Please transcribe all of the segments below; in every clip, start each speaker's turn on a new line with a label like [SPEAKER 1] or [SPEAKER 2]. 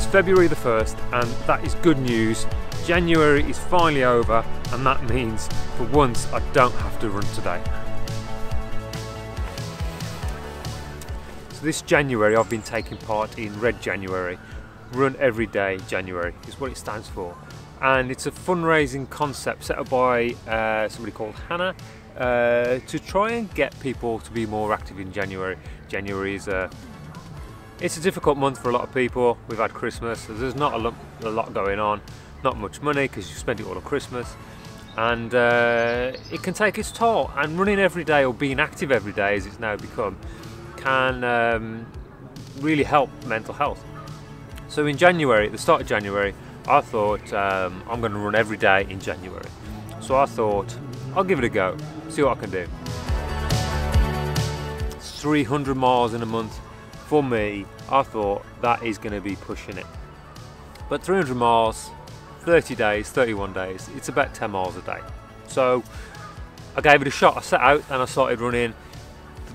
[SPEAKER 1] February the 1st, and that is good news. January is finally over, and that means for once I don't have to run today. So this January I've been taking part in Red January. Run Every Day January is what it stands for, and it's a fundraising concept set up by somebody called Hannah to try and get people to be more active in January. January is it's a difficult month for a lot of people. We've had Christmas, so there's not a lot going on, not much money because you spend it all on Christmas, and it can take its toll. And running every day, or being active every day as it's now become, can really help mental health. So in January, at the start of January, I thought I'm going to run every day in January. So I thought I'll give it a go, see what I can do. 300 miles in a month. For me, I thought that is going to be pushing it. But 300 miles, 30 days, 31 days, it's about 10 miles a day. So I gave it a shot. I set out and I started running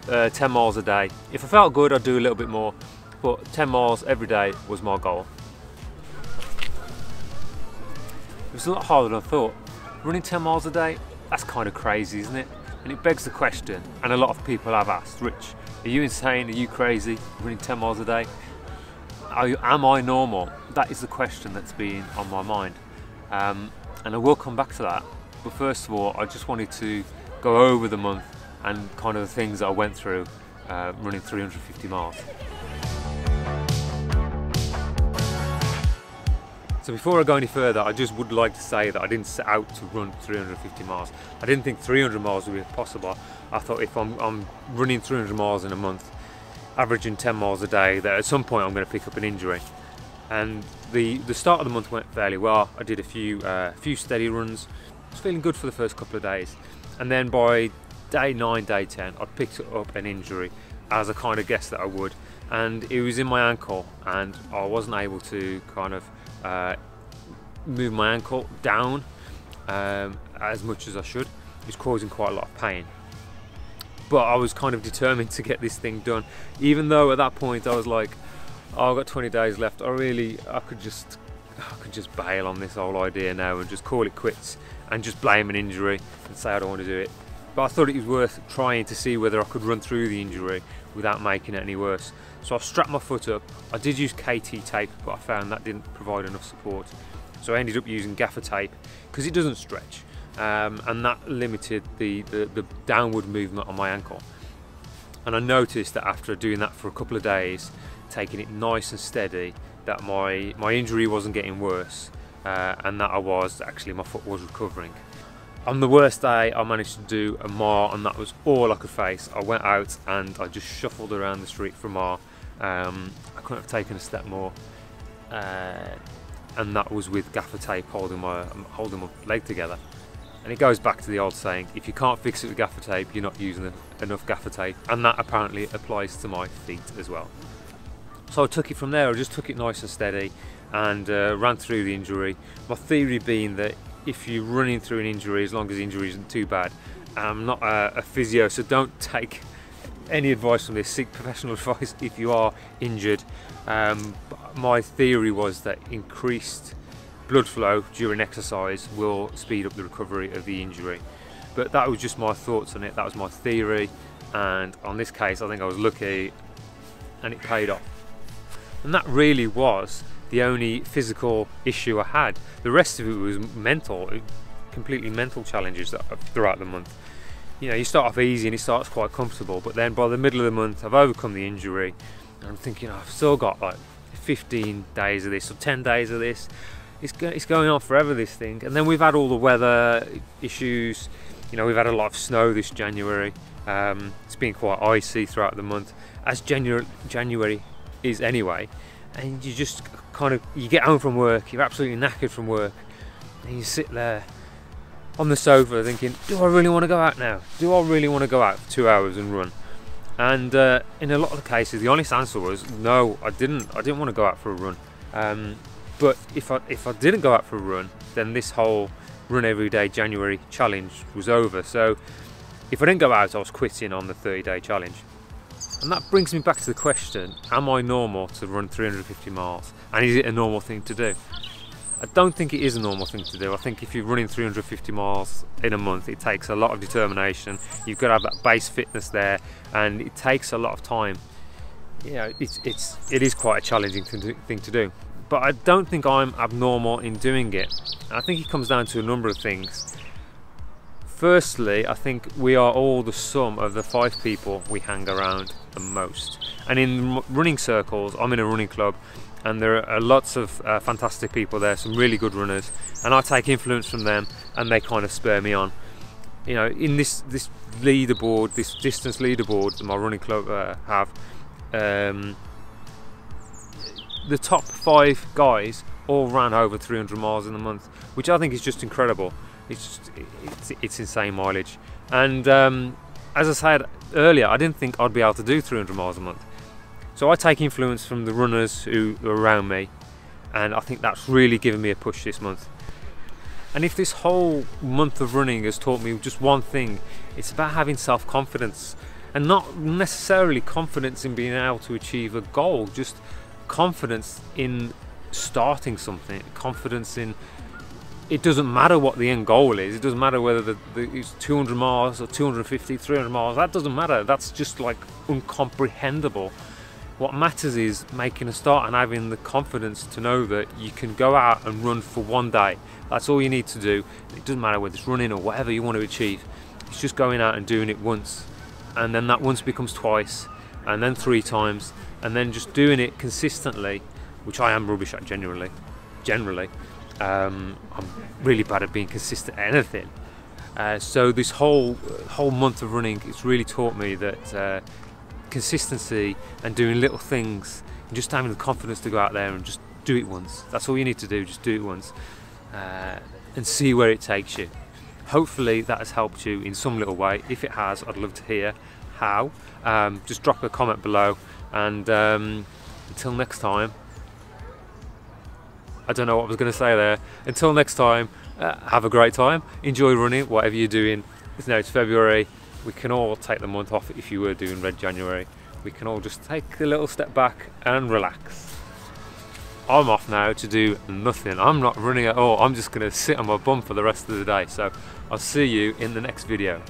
[SPEAKER 1] 10 miles a day. If I felt good, I'd do a little bit more, but 10 miles every day was my goal. It was a lot harder than I thought. Running 10 miles a day, that's kind of crazy, isn't it? And it begs the question, and a lot of people have asked, Rich, are you insane? Are you crazy? Running 10 miles a day? Am I normal? That is the question that's been on my mind. And I will come back to that. But first of all, I just wanted to go over the month and kind of the things that I went through running 350 miles. So before I go any further, I just would like to say that I didn't set out to run 350 miles. I didn't think 300 miles would be possible. I thought if I'm running 300 miles in a month, averaging 10 miles a day, that at some point I'm going to pick up an injury. And the start of the month went fairly well. I did a few steady runs. I was feeling good for the first couple of days. And then by day 9, day 10, I picked up an injury, as I kind of guessed that I would. And it was in my ankle, and I wasn't able to kind of move my ankle down as much as I should. It was causing quite a lot of pain, but I was kind of determined to get this thing done, even though at that point I was like, oh, I've got 20 days left. I could just bail on this whole idea now and just call it quits and just blame an injury and say I don't want to do it. But I thought it was worth trying to see whether I could run through the injury without making it any worse. So I strapped my foot up. I did use KT tape, but I found that didn't provide enough support. So I ended up using gaffer tape because it doesn't stretch, and that limited the downward movement on my ankle. And I noticed that after doing that for a couple of days, taking it nice and steady, that my injury wasn't getting worse, and that my foot was recovering. On the worst day, I managed to do a mile, and that was all I could face. I went out and I just shuffled around the street for a mile. I couldn't have taken a step more, and that was with gaffer tape holding my leg together. And it goes back to the old saying, if you can't fix it with gaffer tape, you're not using enough gaffer tape, and that apparently applies to my feet as well. So I took it from there. I just took it nice and steady and ran through the injury. My theory being that if you're running through an injury, as long as the injury isn't too bad, I'm not a physio, so don't take any advice from this. Seek professional advice if you are injured. My theory was that increased blood flow during exercise will speed up the recovery of the injury. But that was just my thoughts on it. That was my theory, and on this case I think I was lucky and it paid off. And that really was the only physical issue I had. The rest of it was mental, completely mental challenges throughout the month. You know, you start off easy and it starts quite comfortable, but then by the middle of the month I've overcome the injury and I'm thinking, oh, I've still got like 15 days of this or 10 days of this. It's going on forever, this thing. And then we've had all the weather issues. You know, we've had a lot of snow this January. It's been quite icy throughout the month, as January is anyway. And you just you get home from work, you're absolutely knackered from work, and you sit there on the sofa thinking, do I really want to go out now? Do I really want to go out for 2 hours and run? And in a lot of the cases, the honest answer was no, I didn't want to go out for a run. But if I didn't go out for a run, then this whole Run Every Day January challenge was over. So if I didn't go out, I was quitting on the 30-day challenge. And that brings me back to the question, am I normal to run 350 miles? And is it a normal thing to do? I don't think it is a normal thing to do. I think if you're running 350 miles in a month, it takes a lot of determination. You've got to have that base fitness there, and it takes a lot of time. You know, it is quite a challenging thing to do. But I don't think I'm abnormal in doing it. I think it comes down to a number of things. Firstly, I think we are all the sum of the 5 people we hang around the most. And in running circles, I'm in a running club, and there are lots of fantastic people there, some really good runners, and I take influence from them, and they kind of spur me on. You know, in this leaderboard, this distance leaderboard that my running club have, the top 5 guys all ran over 300 miles in a month, which I think is just incredible. It's insane mileage. And as I said earlier, I didn't think I'd be able to do 300 miles a month. So I take influence from the runners who are around me, and I think that's really given me a push this month. And if this whole month of running has taught me just one thing, it's about having self-confidence, and not necessarily confidence in being able to achieve a goal, just confidence in starting something, confidence in it doesn't matter what the end goal is. It doesn't matter whether it's 200 miles or 250, 300 miles. That doesn't matter. That's just like incomprehensible. What matters is making a start and having the confidence to know that you can go out and run for one day. That's all you need to do. It doesn't matter whether it's running or whatever you want to achieve. It's just going out and doing it once. And then that once becomes twice, and then 3 times, and then just doing it consistently, which I am rubbish at generally. I'm really bad at being consistent at anything. So this whole month of running, it's really taught me that consistency and doing little things and just having the confidence to go out there and just do it once. That's all you need to do, just do it once, and see where it takes you. Hopefully that has helped you in some little way. If it has, I'd love to hear how. Just drop a comment below, and until next time, I don't know what I was going to say there. Until next time, have a great time, enjoy running, whatever you're doing. You know, it's February. We can all take the month off. If you were doing Red January, we can all just take a little step back and relax. I'm off now to do nothing. I'm not running at all. I'm just going to sit on my bum for the rest of the day. So I'll see you in the next video.